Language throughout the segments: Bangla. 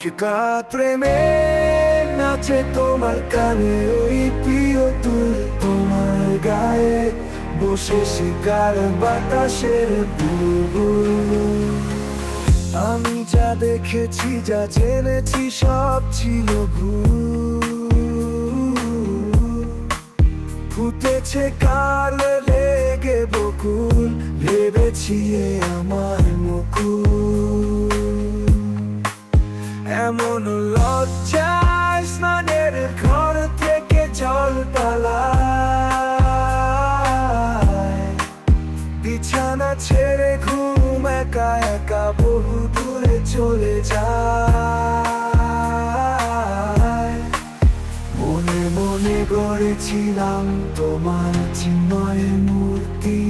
চিৎকার প্রেমে নাচে তোমার কানে ওই প্রিয় তুল তোমার গায়ে বসে শিকার বাতাসের বুলবুল। আমি যা দেখেছি যা জেনেছি সব ছিল ভুল। ফুটেছে কাল লেগে বকুল, ভেবেছি এ আমার মুকুল। এমন লজ্জায় স্নানের ঘর থেকে জল পালায়, বিছানা ছেড়ে ঘুম একা একা বহু দূরে চলে যায়। মনে মনে গড়েছিলাম তোমার চিন্ময় মূর্তি,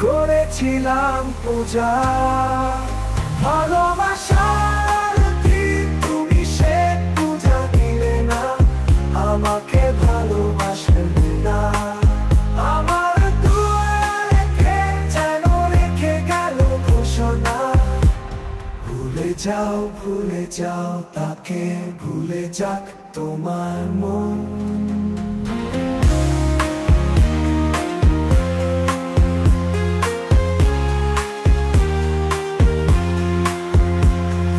করেছিলাম পূজা। ভালোবাসার দিন তুমি সে পূজা দিলে না, আমাকে ভালোবাসলে না। আমার দুয়ারে কে যেন রেখে গেল ঘোষণা, ভুলে যাও তাকে, ভুলে যাক তোমার মন।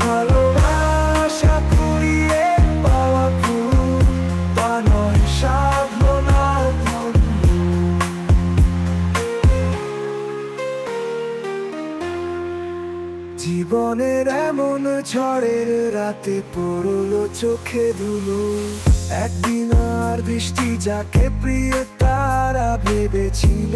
ভালোবাসা কুড়িয়ে পাওয়া ফুল, তা নয় সাধনার ধন্য। জীবনের এমন ঝড়ের রাতে পড়লো চোখে ধুলো, একদিন আর বৃষ্টি যাকে প্রিয় তারা ভেবেছিল।